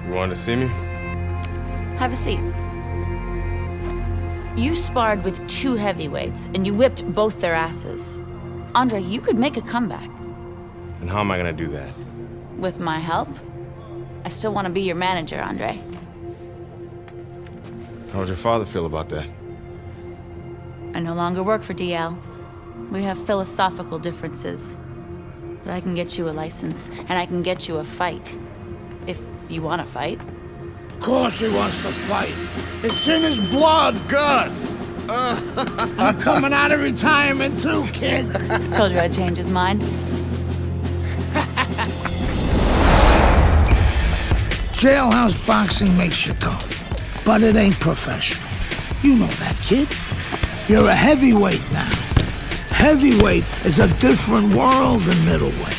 You wanted to see me? Have a seat. You sparred with 2 heavyweights, and you whipped both their asses. Andre, you could make a comeback. And how am I gonna do that? With my help? I still want to be your manager, Andre. How would your father feel about that? I no longer work for DL. We have philosophical differences. But I can get you a license, and I can get you a fight. If you want to fight. Of course he wants to fight. It's in his blood. Gus! I'm coming out of retirement too, kid. Told you I'd change his mind. Jailhouse boxing makes you tough, but it ain't professional. You know that, kid. You're a heavyweight now. Heavyweight is a different world than middleweight.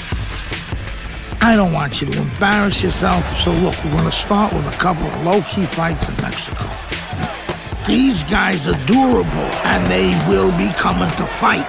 I don't want you to embarrass yourself, so look, we're gonna start with a couple of low-key fights in Mexico. These guys are durable, and they will be coming to fight.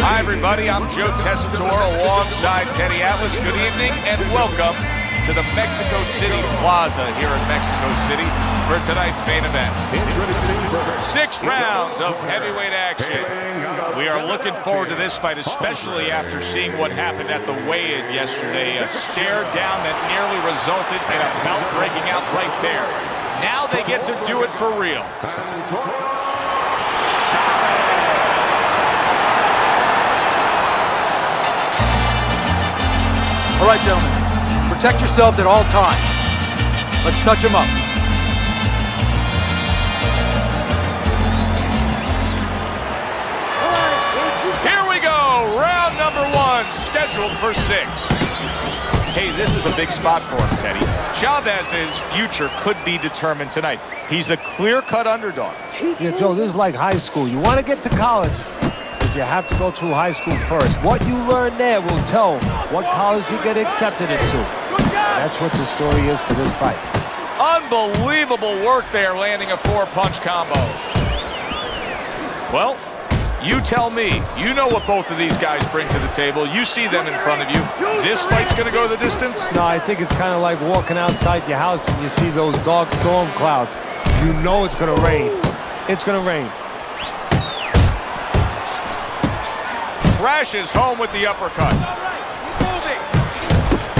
Hi, everybody. I'm Joe Tessitore alongside Teddy Atlas. Good evening and welcome to the Mexico City Plaza here in Mexico City for tonight's main event. 6 rounds of heavyweight action. We are looking forward to this fight, especially after seeing what happened at the weigh-in yesterday. A stare down that nearly resulted in a bout breaking out right there. Now they get to do it for real. All right, gentlemen, protect yourselves at all times. Let's touch them up. Here we go, round number 1, scheduled for 6. Hey, this is a big spot for him, Teddy. Chavez's future could be determined tonight. He's a clear-cut underdog. Yeah, Joe, this is like high school. You want to get to college, you have to go through high school first. What you learn there will tell what college you get accepted into. That's what the story is for this fight. Unbelievable work there, landing a 4-punch combo. Well, you tell me. You know what both of these guys bring to the table. You see them in front of you. This fight's going to go the distance? No, I think it's kind of like walking outside your house and you see those dark storm clouds. You know it's going to rain. It's going to rain. Crashes home with the uppercut.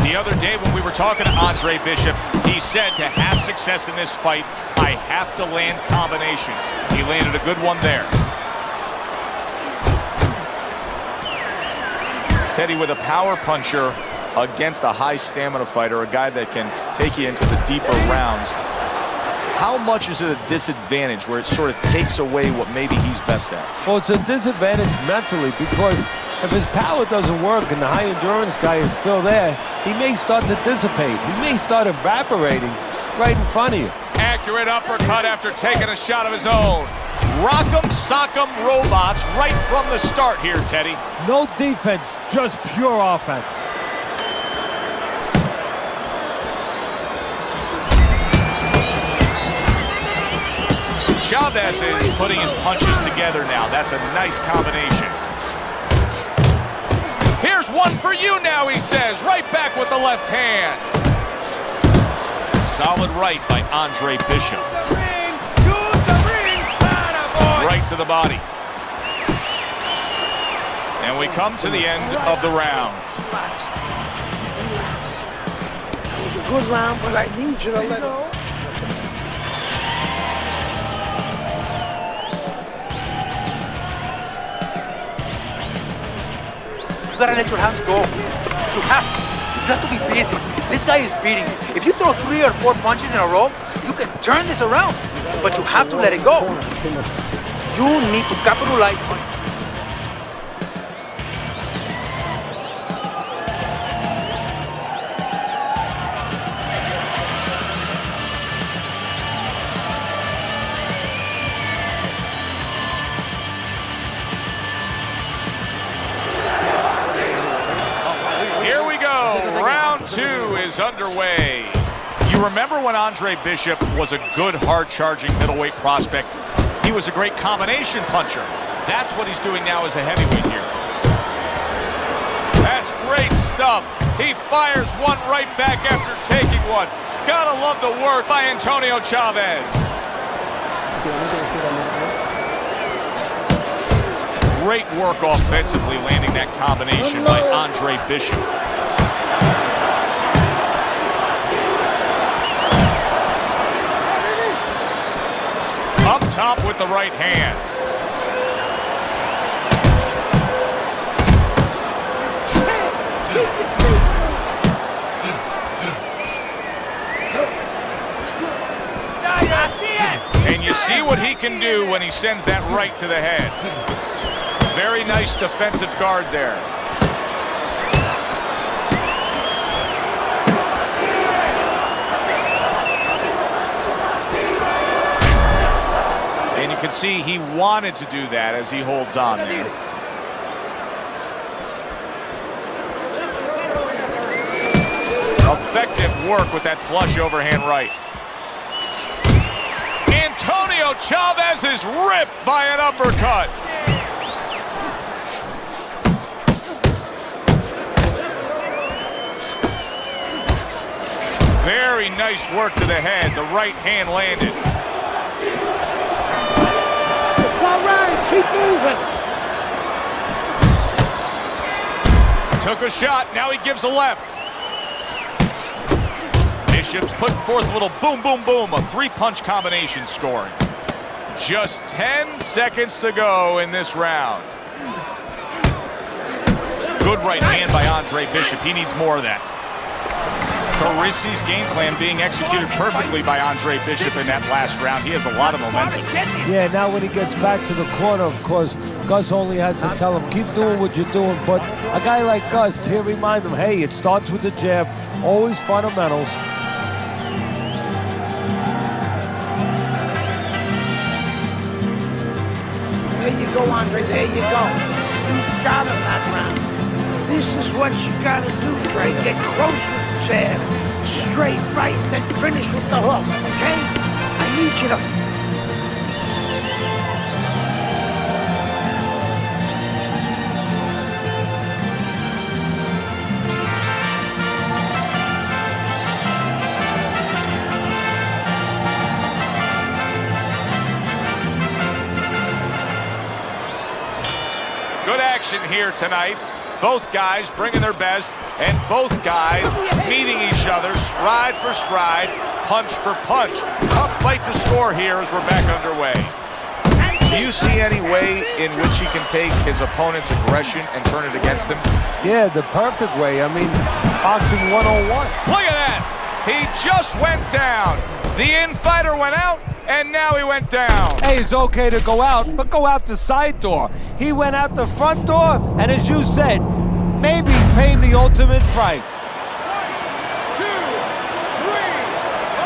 The other day when we were talking to Andre Bishop, he said to have success in this fight, I have to land combinations. He landed a good one there. Teddy with a power puncher against a high stamina fighter, a guy that can take you into the deeper rounds. How much is it a disadvantage where it sort of takes away what maybe he's best at? Well, it's a disadvantage mentally because if his power doesn't work and the high endurance guy is still there, he may start to dissipate. He may start evaporating right in front of you. Accurate uppercut after taking a shot of his own. Rock'em sock'em robots right from the start here, Teddy. No defense, just pure offense. Chavez is putting his punches together now. That's a nice combination. Here's one for you now, he says. Right back with the left hand. Solid right by Andre Bishop. Right to the body. And we come to the end of the round. It was a good round, but I need you to let it. You gotta let your hands go. You have to. You have to be busy. This guy is beating you. If you throw 3 or 4 punches in a row, you can turn this around. But you have to let it go. You need to capitalize on it. Underway. You remember when Andre Bishop was a good, hard-charging middleweight prospect? He was a great combination puncher. That's what he's doing now as a heavyweight here. That's great stuff. He fires one right back after taking one. Gotta love the work by Antonio Chavez. Great work offensively, landing that combination by Andre Bishop. Up top with the right hand. And you see what he can do when he sends that right to the head. Very nice defensive guard there. And you can see he wanted to do that as he holds on there. Effective work with that flush overhand right. Antonio Chavez is ripped by an uppercut. Very nice work to the head. The right hand landed. It's all right. Keep moving. Took a shot. Now he gives a left. Bishop's putting forth a little boom, boom, boom. A three-punch combination scoring. Just 10 seconds to go in this round. Good right hand by Andre Bishop. He needs more of that. Carisi's game plan being executed perfectly by Andre Bishop in that last round. He has a lot of momentum. Yeah, now when he gets back to the corner, of course, Gus only has to tell him, keep doing what you're doing. But a guy like Gus, he'll remind him, hey, it starts with the jab, always fundamentals. There you go, Andre. There you go. You got him that round. This is what you gotta do, Trey. Get close with the jab. Straight right, then finish with the hook, okay? I need you to... Good action here tonight. Both guys bringing their best, and both guys meeting each other stride for stride, punch for punch. Tough fight to score here as we're back underway. Do you see any way in which he can take his opponent's aggression and turn it against him? Yeah, the perfect way. I mean, boxing 101. Look at that! He just went down. The in-fighter went out, and now he went down. Hey, it's okay to go out, but go out the side door. He went out the front door, and as you said, maybe he's paying the ultimate price. 1, 2, 3, 4,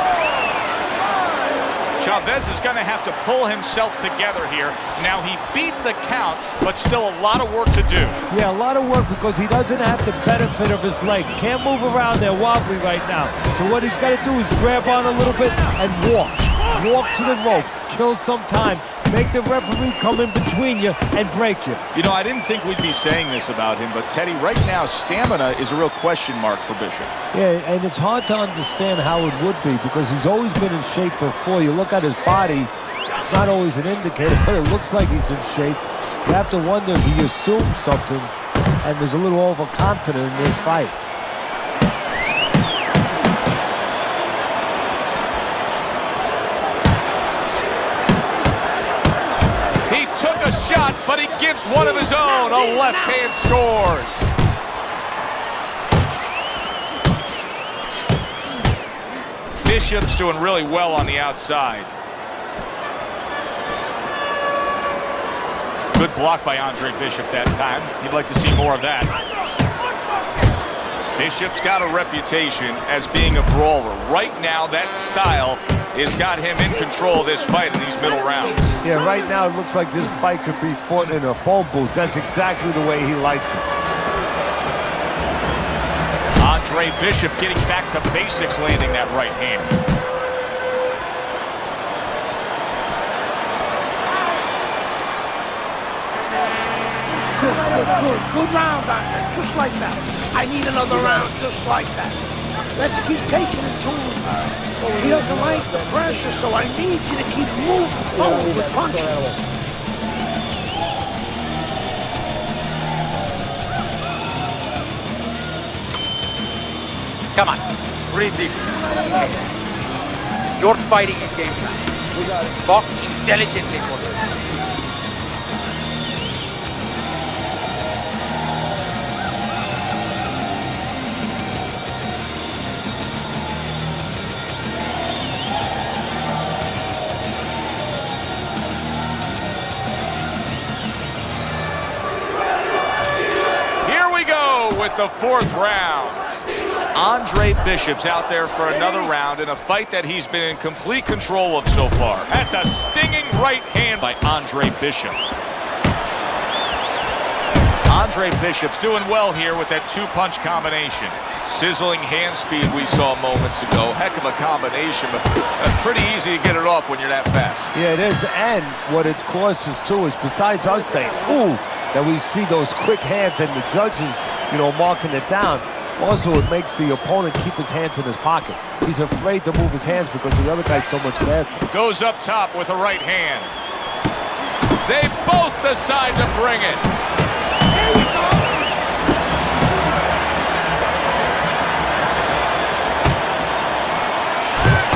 5. Chavez is going to have to pull himself together here. Now, he beat the count, but still a lot of work to do. Yeah, a lot of work because he doesn't have the benefit of his legs. Can't move around there wobbly right now. So what he's got to do is grab on a little bit and walk. Walk to the ropes. Kill some time. Make the referee come in between you and break you. You know, I didn't think we'd be saying this about him, but Teddy, right now, stamina is a real question mark for Bishop. Yeah, and it's hard to understand how it would be because he's always been in shape before. You look at his body, it's not always an indicator, but it looks like he's in shape. You have to wonder if he assumed something and was a little overconfident in this fight. Shot, but he gives one of his own. A left hand scores. Bishop's doing really well on the outside. Good block by Andre Bishop that time. He'd like to see more of that. Bishop's got a reputation as being a brawler. Right now, that style has got him in control of this fight in these middle rounds. Yeah, right now it looks like this fight could be fought in a phone booth. That's exactly the way he likes it. Andre Bishop getting back to basics, landing that right hand. Good round, Andre. Just like that. I need another round just like that. Let's keep taking it to him. He doesn't like the pressure, so I need you to keep moving forward with punches. Come on, breathe deep. You're fighting a game plan. Box intelligently for this. With the fourth round. Andre Bishop's out there for another round in a fight that he's been in complete control of so far. That's a stinging right hand by Andre Bishop. Andre Bishop's doing well here with that two-punch combination. Sizzling hand speed we saw moments ago. Heck of a combination, but pretty easy to get it off when you're that fast. Yeah, it is. And what it causes, too, is besides us saying, ooh, that we see those quick hands and the judges, you know, marking it down. Also, it makes the opponent keep his hands in his pocket. He's afraid to move his hands because the other guy's so much faster. Goes up top with a right hand. They both decide to bring it. Here we go.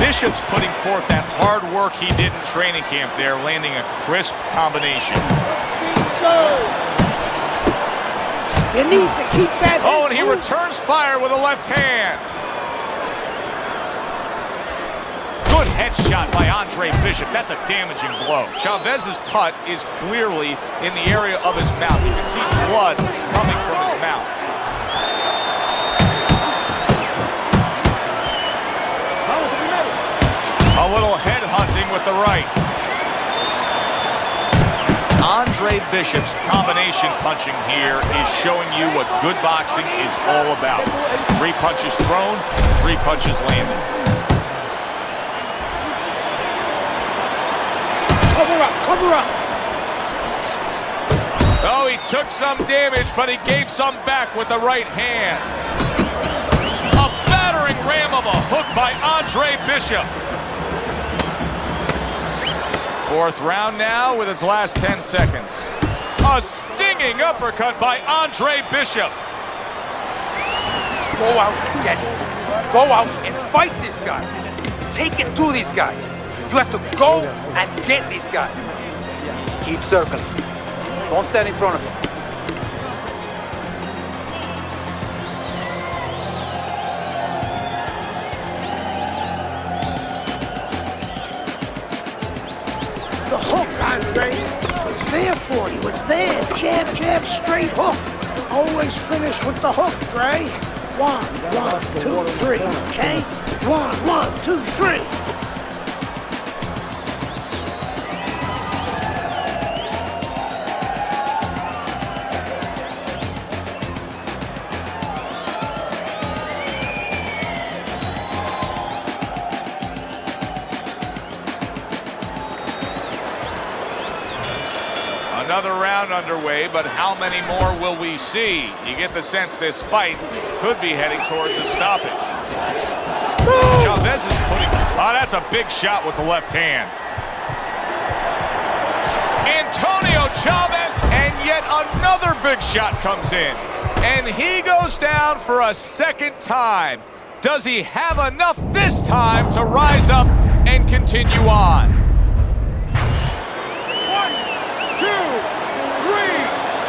Bishop's putting forth that hard work he did in training camp there, landing a crisp combination. You need to keep that. Oh, and he returns fire with a left hand. Good headshot by Andre Bishop. That's a damaging blow. Chavez's cut is clearly in the area of his mouth. You can see blood coming from his mouth. A little head hunting with the right. Andre Bishop's combination punching here is showing you what good boxing is all about. 3 punches thrown, 3 punches landed. Cover up, cover up. Oh, he took some damage, but he gave some back with the right hand. A battering ram of a hook by Andre Bishop. Fourth round now with its last 10 seconds. A stinging uppercut by Andre Bishop. Go out and get it. Go out and fight this guy. Take it to this guy. You have to go and get this guy. Keep circling. Don't stand in front of him. The hook, Andre. It's there for you. It's there. Jab, jab, straight hook. Always finish with the hook, Dre. 1, 1, 2, 3. Okay? 1, 1, 2, 3. round underway, but how many more will we see? You get the sense this fight could be heading towards a stoppage. Chavez is putting... Oh, that's a big shot with the left hand. Antonio Chavez, and yet another big shot comes in. And he goes down for a second time. Does he have enough this time to rise up and continue on? 1, 2, 3,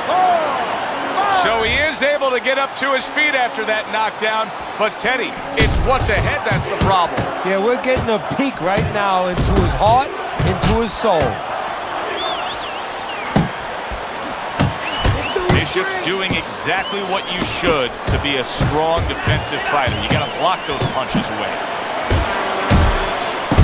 4, 5. So he is able to get up to his feet after that knockdown. But Teddy, it's what's ahead that's the problem. Yeah, we're getting a peek right now into his heart, into his soul. Bishop's doing exactly what you should to be a strong defensive fighter. You got to block those punches away.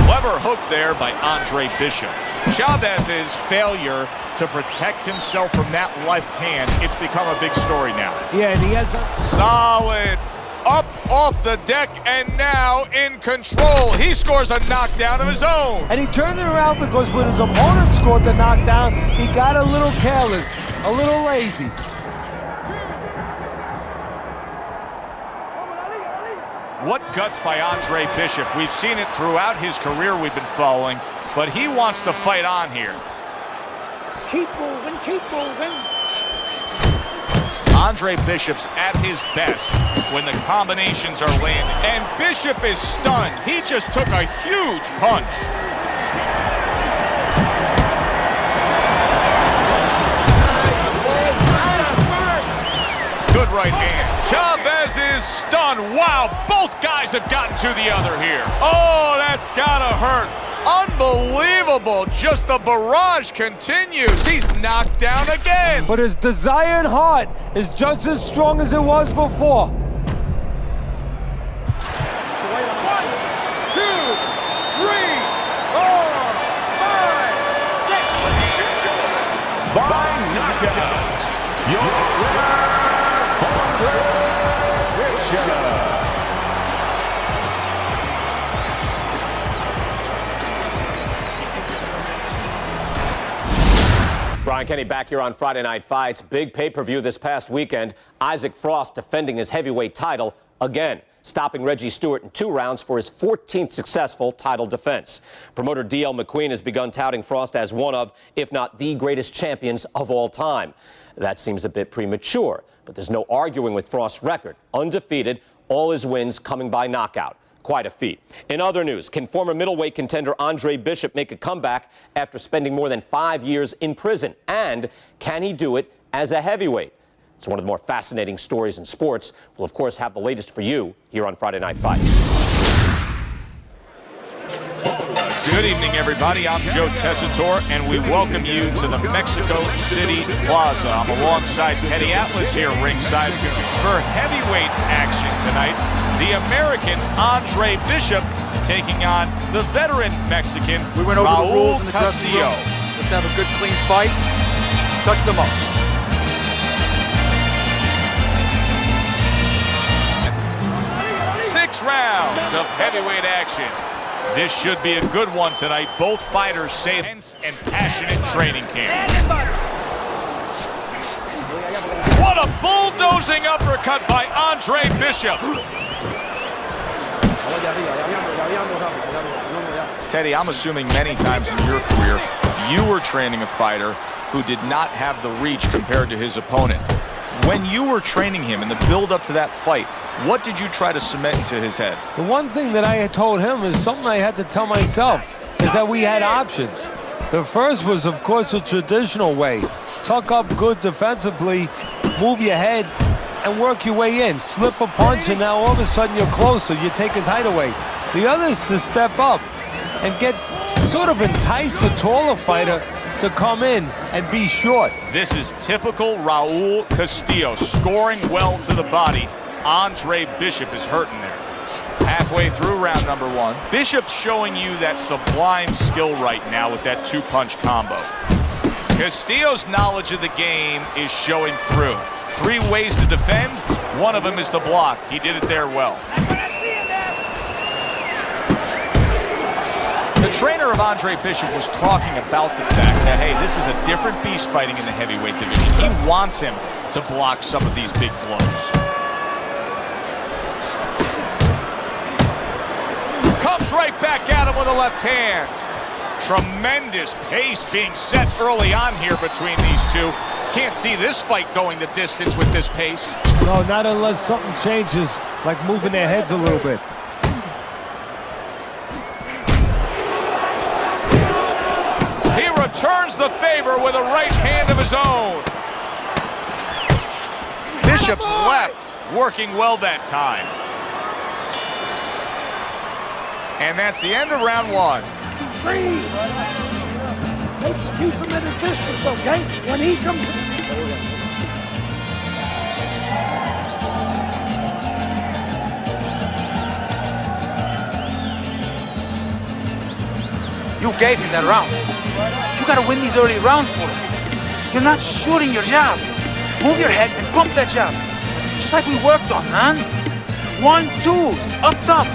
Clever hook there by Andre Bishop. Chavez's failure to protect himself from that left hand, it's become a big story now. Yeah, and he has a... Solid. Up off the deck and now in control. He scores a knockdown of his own. And he turned it around because when his opponent scored the knockdown, he got a little careless, a little lazy. What guts by Andre Bishop. We've seen it throughout his career we've been following, but he wants to fight on here. Keep moving, keep moving. Andre Bishop's at his best when the combinations are landing. And Bishop is stunned. He just took a huge punch. Good right hand. Chavez is stunned. Wow, both guys have gotten to the other here. Oh, that's gotta hurt. Unbelievable. Just the barrage continues. He's knocked down again. But his desire and heart is just as strong as it was before. 1, 2, 3, 4, 5, 6. By knockout, your winner, Brian Kenny back here on Friday Night Fights. Big pay-per-view this past weekend. Isaac Frost defending his heavyweight title again, stopping Reggie Stewart in 2 rounds for his 14th successful title defense. Promoter D.L. McQueen has begun touting Frost as one of, if not the greatest champions of all time. That seems a bit premature, but there's no arguing with Frost's record. Undefeated, all his wins coming by knockout. Quite a feat. In other news, can former middleweight contender Andre Bishop make a comeback after spending more than 5 years in prison? And can he do it as a heavyweight? It's one of the more fascinating stories in sports. We'll, of course, have the latest for you here on Friday Night Fights. Good evening, everybody. I'm Joe Tessitore, and we welcome you to the Mexico City Plaza. I'm alongside Teddy Atlas here ringside for heavyweight action tonight. The American Andre Bishop taking on the veteran Mexican We went over the rules in the dressing Castillo. room. Let's have a good, clean fight. Touch them up. Six rounds of heavyweight action. This should be a good one tonight. Both fighters say intense and passionate training camp. What a bulldozing uppercut by Andre Bishop. Teddy, I'm assuming many times in your career, you were training a fighter who did not have the reach compared to his opponent. When you were training him in the build-up to that fight, what did you try to cement into his head? The one thing that I had told him is something I had to tell myself, is that we had options. The first was, of course, the traditional way. Tuck up good defensively, move your head, and work your way in. Slip a punch, and now all of a sudden you're closer. You take his height away. The other is to step up and get sort of entice the taller fighter to come in and be short. This is typical Raul Castillo, scoring well to the body. Andre Bishop is hurting there. Halfway through round number 1. Bishop's showing you that sublime skill right now with that 2-punch combo. Castillo's knowledge of the game is showing through. 3 ways to defend. One of them is to block. He did it there well. The The trainer of Andre Bishop was talking about the fact that, hey, this is a different beast fighting in the heavyweight division. He wants him to block some of these big blows. Comes right back at him with a left hand. Tremendous pace being set early on here between these two. Can't see this fight going the distance with this pace. No, not unless something changes, like moving their heads a little bit. He returns the favor with a right hand of his own. Bishop's left working well that time. And that's the end of round one. Freeze! Let's keep him at a distance, okay? When he comes... You gave him that round. You gotta win these early rounds for him. You're not shooting your jab. Move your head and pump that jab. Just like we worked on, man. 1, 2, up top.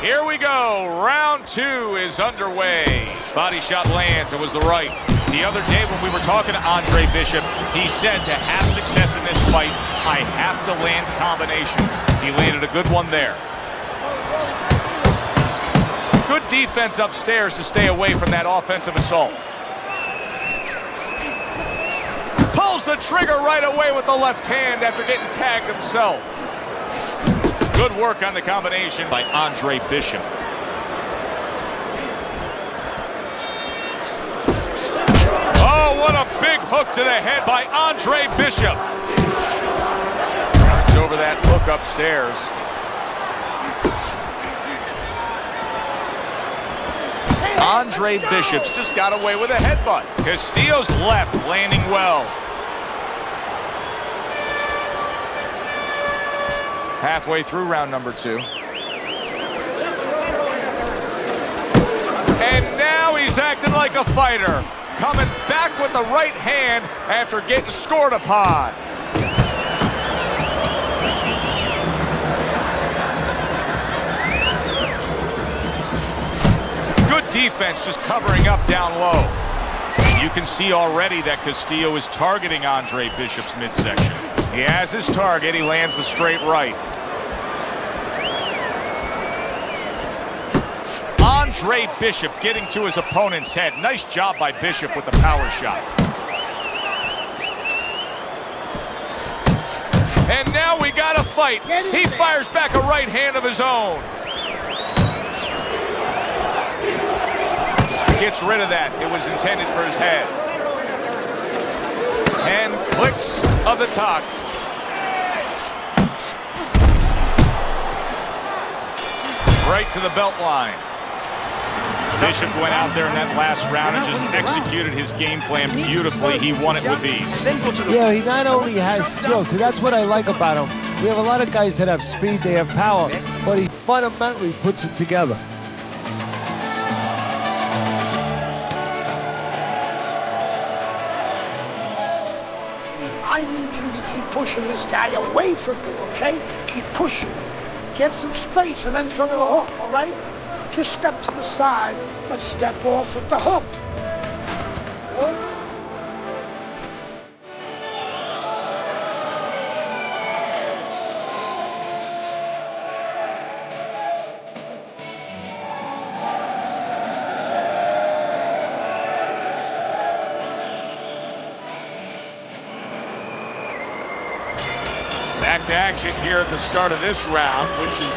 Here we go. Round two is underway. Body shot lands. It was the right. The other day when we were talking to Andre Bishop, he said to have success in this fight, I have to land combinations. He landed a good one there. Good defense upstairs to stay away from that offensive assault. Pulls the trigger right away with the left hand after getting tagged himself. Good work on the combination by Andre Bishop. Oh, what a big hook to the head by Andre Bishop. Turns over that hook upstairs. Andre Bishop's just got away with a headbutt. Castillo's left landing well. Halfway through round number two. And now he's acting like a fighter. Coming back with the right hand after getting scored upon. Good defense just covering up down low. You can see already that Castillo is targeting Andre Bishop's midsection. He has his target. He lands the straight right. Andre Bishop getting to his opponent's head. Nice job by Bishop with the power shot. And now we got a fight. He fires back a right hand of his own. Gets rid of that. It was intended for his head. 10 clicks of the talk. Right to the belt line. Bishop went out there in that last round and just executed his game plan beautifully. He won it with ease. Yeah, he not only has skill, see, that's what I like about him. We have a lot of guys that have speed, they have power, but he fundamentally puts it together. I need you to keep pushing this guy away from you, okay? Keep pushing. Get some space and then throw the hook, all right? Just step to the side, but step off with the hook. Back to action here at the start of this round, which is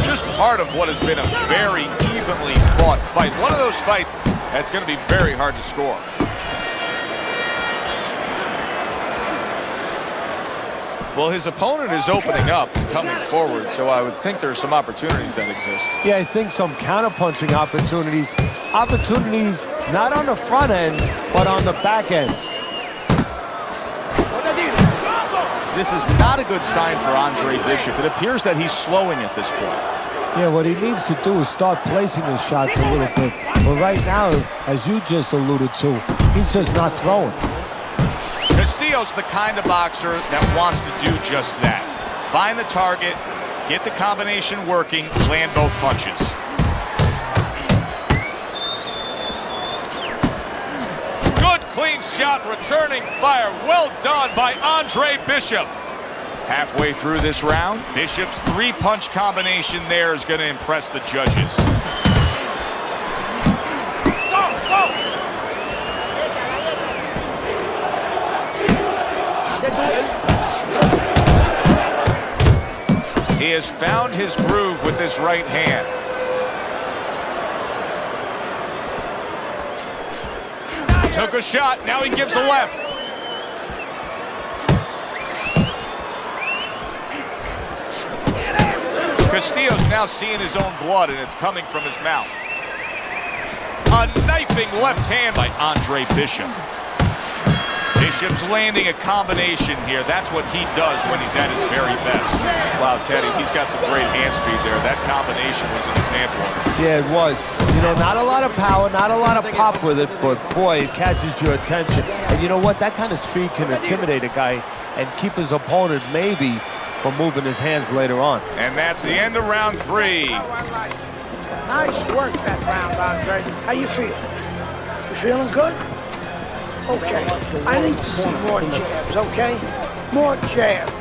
just part of what has been a very evenly fought fight. One of those fights that's going to be very hard to score. Well, his opponent is opening up, coming forward, so I would think there's some opportunities that exist. Yeah, I think some counter-punching opportunities. Opportunities not on the front end, but on the back end. this is not a good sign for Andre Bishop. It appears that he's slowing at this point. Yeah, what he needs to do is start placing his shots a little bit. But right now, as you just alluded to, he's just not throwing. Castillo's the kind of boxer that wants to do just that. Find the target, get the combination working, land both punches. Good clean shot, returning fire. Well done by Andre Bishop. Halfway through this round, Bishop's three-punch combination there is going to impress the judges. Go, go! He has found his groove with this right hand. Took a shot, now he gives a left. Castillo's now seeing his own blood, and it's coming from his mouth. A knifing left hand by Andre Bishop. Bishop's landing a combination here. That's what he does when he's at his very best. Wow, Teddy, he's got some great hand speed there. That combination was an example of it. Yeah, it was. You know, not a lot of power, not a lot of pop with it, but boy, it catches your attention. And you know what? That kind of speed can intimidate a guy and keep his opponent maybe from moving his hands later on. And that's the end of round 3. Nice work that round, Andre. How you feel? You feeling good? Okay. I need to see more jabs, okay? More jabs.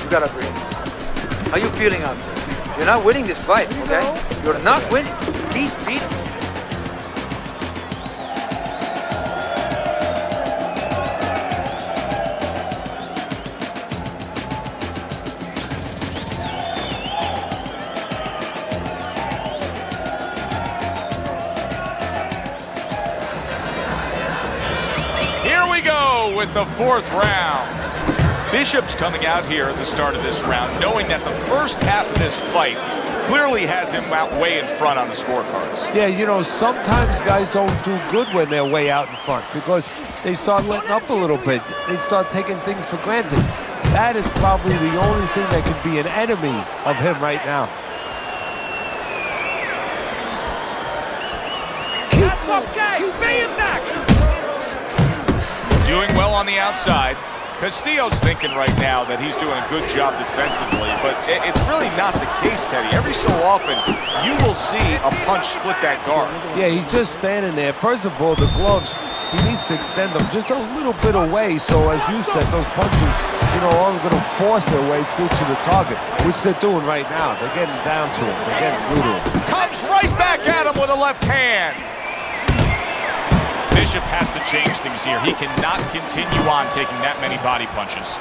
You gotta breathe. How you feeling out there? You're not winning this fight, okay? You're not winning. He's beating. Here we go with the 4th round. Bishop's coming out here at the start of this round knowing that the first half of this fight clearly has him out way in front on the scorecards. Yeah, you know, sometimes guys don't do good when they're way out in front because they start letting up a little bit. They start taking things for granted. That is probably the only thing that could be an enemy of him right now. That's okay! Pay him back! Doing well on the outside. Castillo's thinking right now that he's doing a good job defensively, but it's really not the case, Teddy. Every so often, you will see a punch split that guard. Yeah, he's just standing there. First of all, the gloves, he needs to extend them just a little bit away, so as you said, those punches, you know, are going to force their way through to the target, which they're doing right now. They're getting down to him. They're getting through to him. Comes right back at him with a left hand. Bishop has to change things here. He cannot continue on taking that many body punches.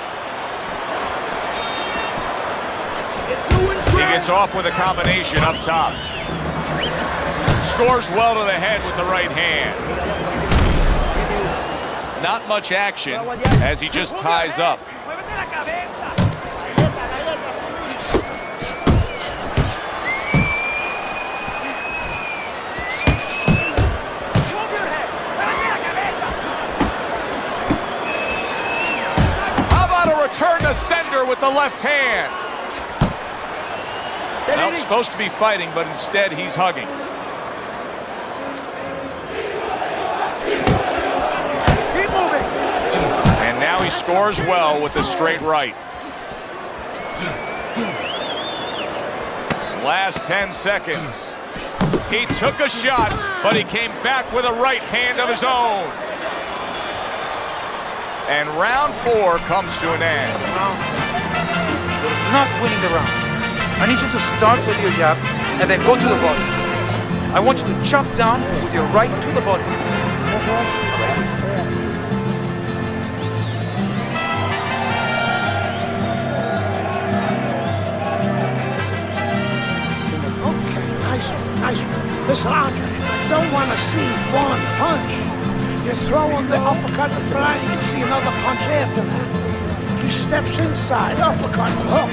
He gets off with a combination up top. Scores well to the head with the right hand. Not much action as he just ties up. Turn to sender with the left hand. Well, supposed to be fighting, but instead he's hugging. Keep moving. And now he scores well with the straight right. Last 10 seconds. He took a shot, but he came back with a right hand of his own. And round 4 comes to an end. You're not winning the round. I need you to start with your jab and then go to the body. I want you to chop down with your right to the body. Okay, nice one. Listen, Andre, I don't want to see one punch. You're throwing the uppercut and planning to see another punch after that. He steps inside, uppercut, hook.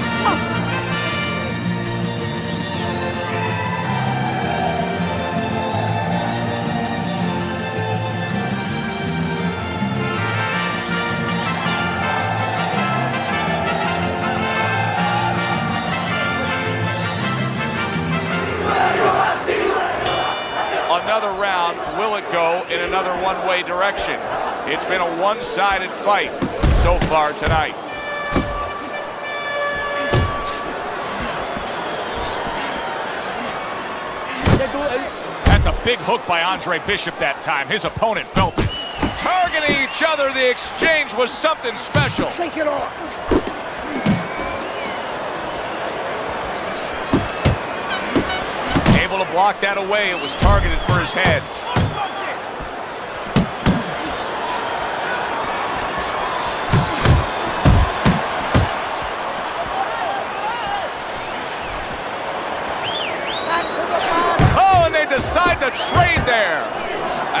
another round. Will it go in another one-way direction? It's been a one-sided fight so far tonight. That's a big hook by Andre Bishop that time. His opponent felt it. Targeting each other, the exchange was something special. Shake it off. Able to block that away. It was targeted for his head. Oh, and they decide to trade there.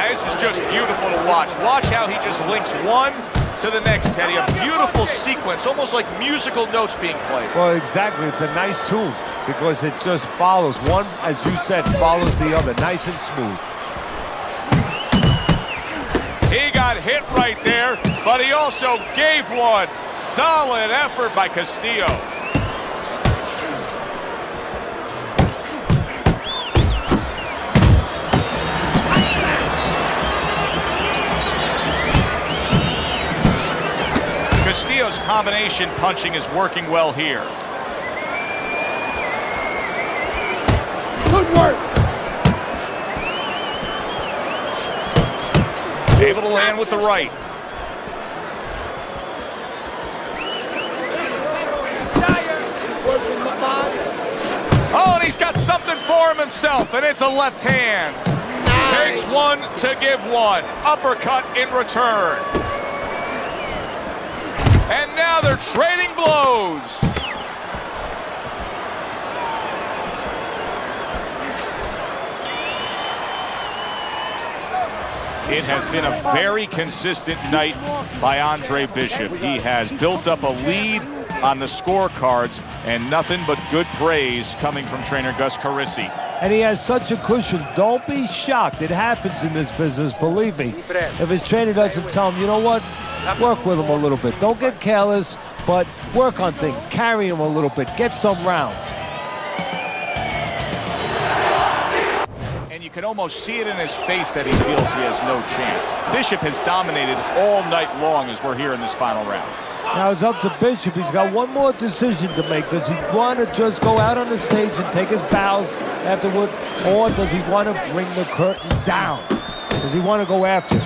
This is just beautiful to watch. Watch how he just links one to the next, Teddy. A beautiful sequence, almost like musical notes being played. Well, exactly. It's a nice tune because it just follows. One, as you said, follows the other. Nice and smooth. He got hit right there, but he also gave one. Solid effort by Castillo. Castillo's combination punching is working well here. Good work. Able to land with the right. Oh, and he's got something for him himself, and it's a left hand. Takes one to give one. Uppercut in return. And now they're trading blows. It has been a very consistent night by Andre Bishop. He has built up a lead on the scorecards, and nothing but good praise coming from trainer Gus Carisi. And he has such a cushion. Don't be shocked. It happens in this business, believe me. If his trainer doesn't tell him, you know what? Work with him a little bit. Don't get careless, but work on things. Carry him a little bit. Get some rounds. And you can almost see it in his face that he feels he has no chance. Bishop has dominated all night long as we're here in this final round. Now it's up to Bishop. He's got one more decision to make. Does he want to just go out on the stage and take his bows afterward, or does he want to bring the curtain down? Does he want to go after it?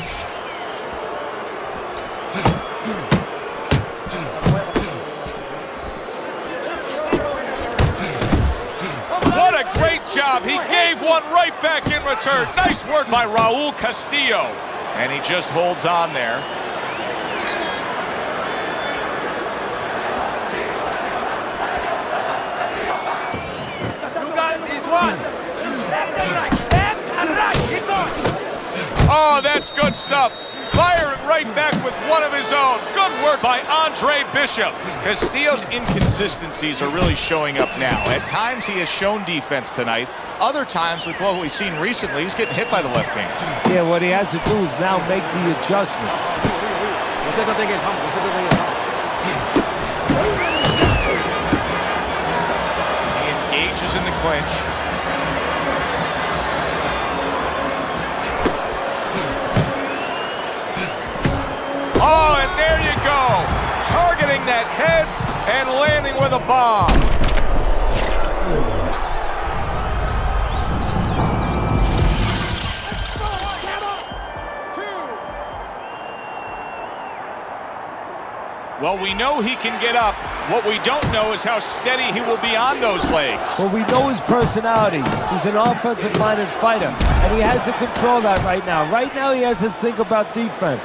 What a great job. He gave one right back in return. Nice work by Raul Castillo. And he just holds on there. Oh, that's good stuff. Firing right back with one of his own. Good work by Andre Bishop. Castillo's inconsistencies are really showing up now. At times he has shown defense tonight. Other times, with what we've seen recently, he's getting hit by the left hand. Yeah, what he has to do is now make the adjustment. He engages in the clinch. Oh, and there you go. Targeting that head and landing with a bomb. Well, we know he can get up. What we don't know is how steady he will be on those legs. Well, we know his personality. He's an offensive-minded fighter, and he has to control that right now. Right now, he has to think about defense.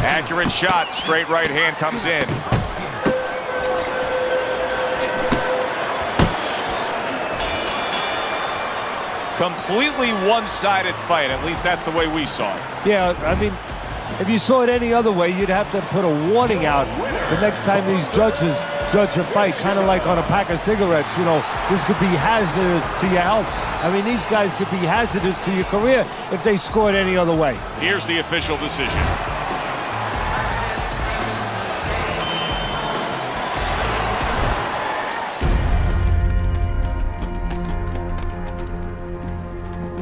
Accurate shot. Straight right hand comes in. Completely one-sided fight. At least that's the way we saw it. Yeah, I mean, if you saw it any other way, you'd have to put a warning out the next time these judges judge a fight, kind of like on a pack of cigarettes. You know, this could be hazardous to your health. I mean, these guys could be hazardous to your career if they scored any other way. Here's the official decision.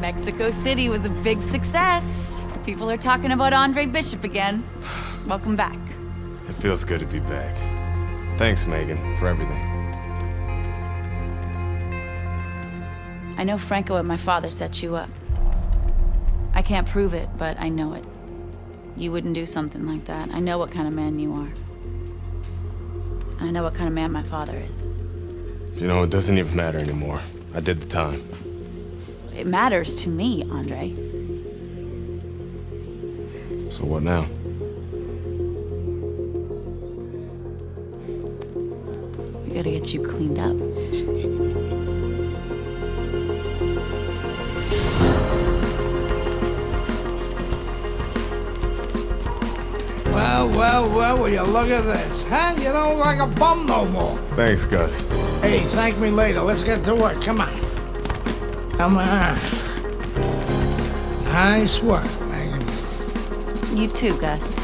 Mexico City was a big success. People are talking about Andre Bishop again. Welcome back. It feels good to be back. Thanks, Megan, for everything. I know Franco and my father set you up. I can't prove it, but I know it. You wouldn't do something like that. I know what kind of man you are. And I know what kind of man my father is. You know, it doesn't even matter anymore. I did the time. It matters to me, Andre. So what now? We gotta get you cleaned up. Well, will you look at this, huh? You don't look like a bum no more. Thanks, Gus. Hey, thank me later. Let's get to work. Come on. Come on. Nice work, Megan. You too, Gus.